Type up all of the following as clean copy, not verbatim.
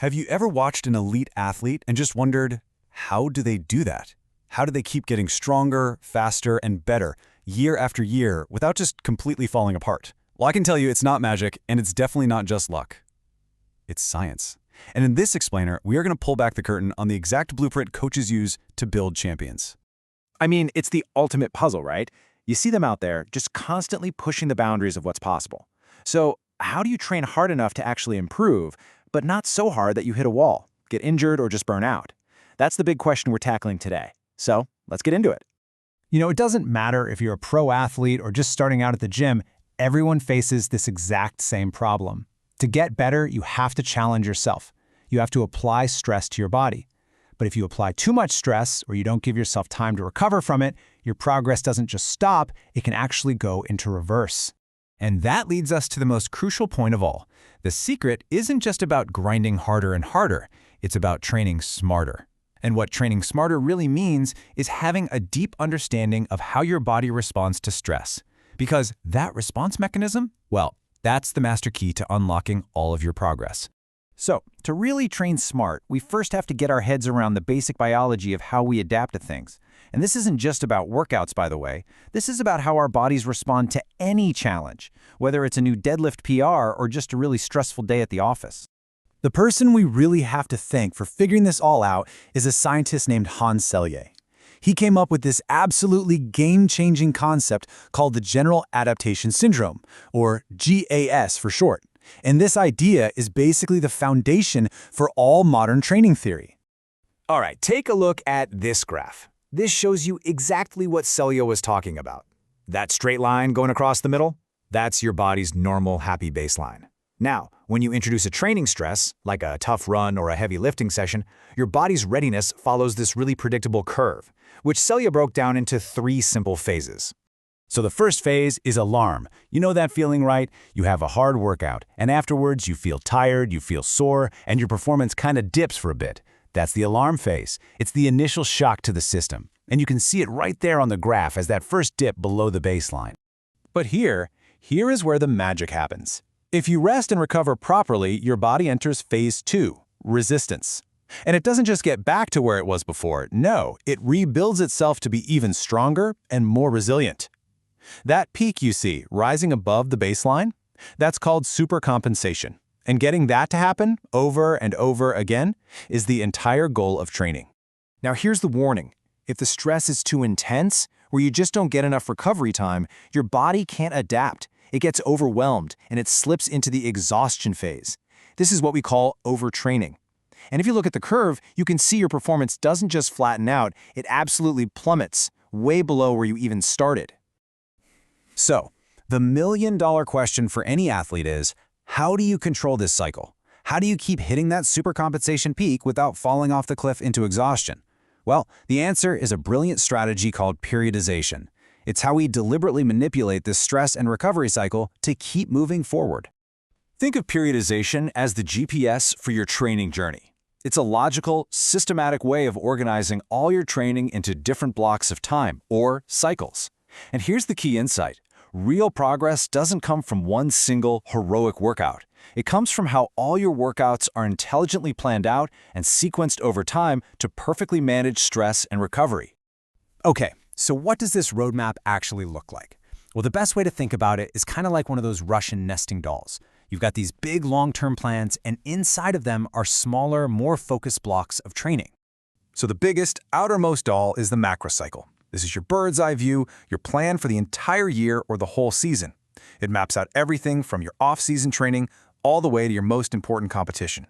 Have you ever watched an elite athlete and just wondered, how do they do that? How do they keep getting stronger, faster, and better year after year without just completely falling apart? Well, I can tell you it's not magic, and it's definitely not just luck. It's science. And in this explainer, we are going to pull back the curtain on the exact blueprint coaches use to build champions. I mean, it's the ultimate puzzle, right? You see them out there just constantly pushing the boundaries of what's possible. So how do you train hard enough to actually improve, but not so hard that you hit a wall, get injured, or just burn out? That's the big question we're tackling today. So let's get into it. It doesn't matter if you're a pro athlete or just starting out at the gym, everyone faces this exact same problem. To get better, you have to challenge yourself. You have to apply stress to your body. But if you apply too much stress or you don't give yourself time to recover from it, your progress doesn't just stop, it can actually go into reverse. And that leads us to the most crucial point of all. The secret isn't just about grinding harder and harder, it's about training smarter. And what training smarter really means is having a deep understanding of how your body responds to stress. Because that response mechanism, well, that's the master key to unlocking all of your progress. So, to really train smart, we first have to get our heads around the basic biology of how we adapt to things. And this isn't just about workouts, by the way. This is about how our bodies respond to any challenge, whether it's a new deadlift PR or just a really stressful day at the office. The person we really have to thank for figuring this all out is a scientist named Hans Selye. He came up with this absolutely game-changing concept called the General Adaptation Syndrome, or GAS for short. And this idea is basically the foundation for all modern training theory. All right, take a look at this graph. This shows you exactly what Selye was talking about. That straight line going across the middle, that's your body's normal, happy baseline. Now, when you introduce a training stress, like a tough run or a heavy lifting session, your body's readiness follows this really predictable curve, which Selye broke down into 3 simple phases. So the first phase is alarm. You know that feeling, right? You have a hard workout, and afterwards you feel tired, you feel sore, and your performance kind of dips for a bit. That's the alarm phase. It's the initial shock to the system, and you can see it right there on the graph as that first dip below the baseline. But here is where the magic happens. If you rest and recover properly, your body enters phase 2, resistance. And it doesn't just get back to where it was before. No, it rebuilds itself to be even stronger and more resilient. That peak you see rising above the baseline, that's called supercompensation. And getting that to happen over and over again is the entire goal of training. Now here's the warning. If the stress is too intense, where you just don't get enough recovery time, your body can't adapt. It gets overwhelmed and it slips into the exhaustion phase. This is what we call overtraining. And if you look at the curve, you can see your performance doesn't just flatten out, it absolutely plummets, way below where you even started. So, the million-dollar question for any athlete is, how do you control this cycle? How do you keep hitting that supercompensation peak without falling off the cliff into exhaustion? Well, the answer is a brilliant strategy called periodization. It's how we deliberately manipulate this stress and recovery cycle to keep moving forward. Think of periodization as the GPS for your training journey. It's a logical, systematic way of organizing all your training into different blocks of time, or cycles. And here's the key insight. Real progress doesn't come from one single, heroic workout. It comes from how all your workouts are intelligently planned out and sequenced over time to perfectly manage stress and recovery. Okay, so what does this roadmap actually look like? Well, the best way to think about it is kind of like one of those Russian nesting dolls. You've got these big long-term plans, and inside of them are smaller, more focused blocks of training. So the biggest, outermost doll is the macrocycle. This is your bird's eye view, your plan for the entire year or the whole season. It maps out everything from your off-season training all the way to your most important competition.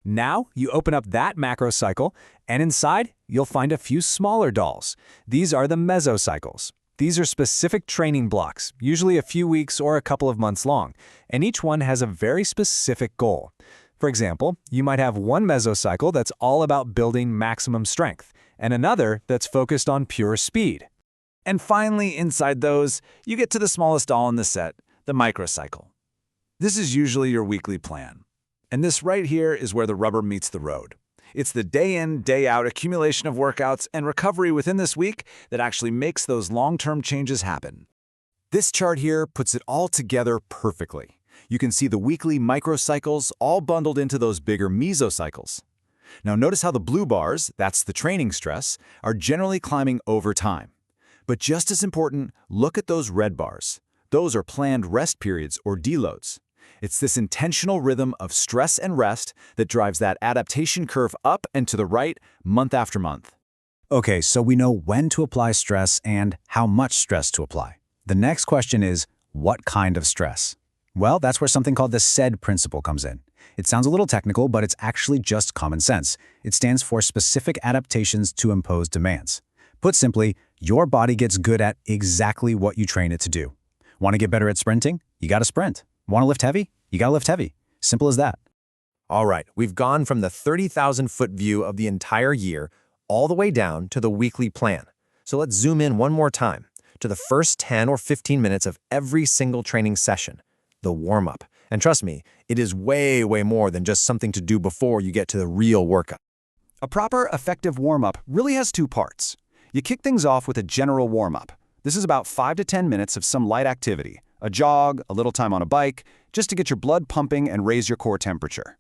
Now, you open up that macrocycle, and inside, you'll find a few smaller dolls. These are the mesocycles. These are specific training blocks, usually a few weeks or a couple of months long, and each one has a very specific goal. For example, you might have one mesocycle that's all about building maximum strength, and another that's focused on pure speed. And finally, inside those, you get to the smallest doll in the set, the microcycle. This is usually your weekly plan. And this right here is where the rubber meets the road. It's the day-in, day-out accumulation of workouts and recovery within this week that actually makes those long-term changes happen. This chart here puts it all together perfectly. You can see the weekly microcycles all bundled into those bigger mesocycles. Now notice how the blue bars, that's the training stress, are generally climbing over time. But just as important, look at those red bars. Those are planned rest periods or deloads. It's this intentional rhythm of stress and rest that drives that adaptation curve up and to the right month after month. Okay, so we know when to apply stress and how much stress to apply. The next question is, what kind of stress? Well, that's where something called the SAID principle comes in. It sounds a little technical, but it's actually just common sense. It stands for specific adaptations to impose demands. Put simply, your body gets good at exactly what you train it to do. Want to get better at sprinting? You gotta sprint. Want to lift heavy? You gotta lift heavy. Simple as that. All right, we've gone from the 30,000-foot view of the entire year all the way down to the weekly plan. So let's zoom in one more time to the first 10 or 15 minutes of every single training session, the warm-up. And trust me, it is way, way more than just something to do before you get to the real workout. A proper, effective warm-up really has two parts. You kick things off with a general warm-up. This is about 5 to 10 minutes of some light activity, a jog, a little time on a bike, just to get your blood pumping and raise your core temperature.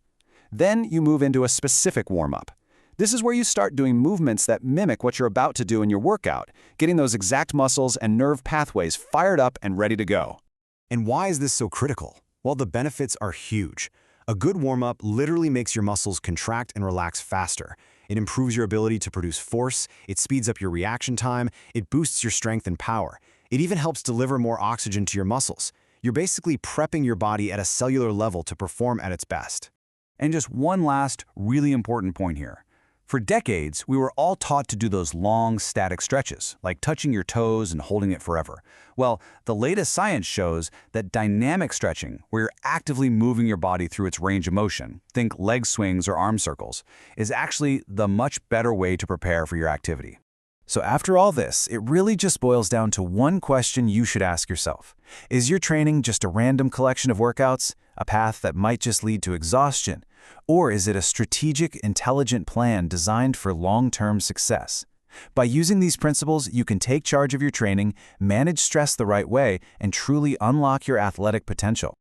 Then you move into a specific warm-up. This is where you start doing movements that mimic what you're about to do in your workout, getting those exact muscles and nerve pathways fired up and ready to go. And why is this so critical? Well, the benefits are huge. A good warm-up literally makes your muscles contract and relax faster. It improves your ability to produce force, it speeds up your reaction time, it boosts your strength and power. It even helps deliver more oxygen to your muscles. You're basically prepping your body at a cellular level to perform at its best. And just one last, really important point here. For decades, we were all taught to do those long, static stretches, like touching your toes and holding it forever. Well, the latest science shows that dynamic stretching, where you're actively moving your body through its range of motion, think leg swings or arm circles, is actually the much better way to prepare for your activity. So after all this, it really just boils down to one question you should ask yourself. Is your training just a random collection of workouts, a path that might just lead to exhaustion? Or is it a strategic, intelligent plan designed for long-term success? By using these principles, you can take charge of your training, manage stress the right way, and truly unlock your athletic potential.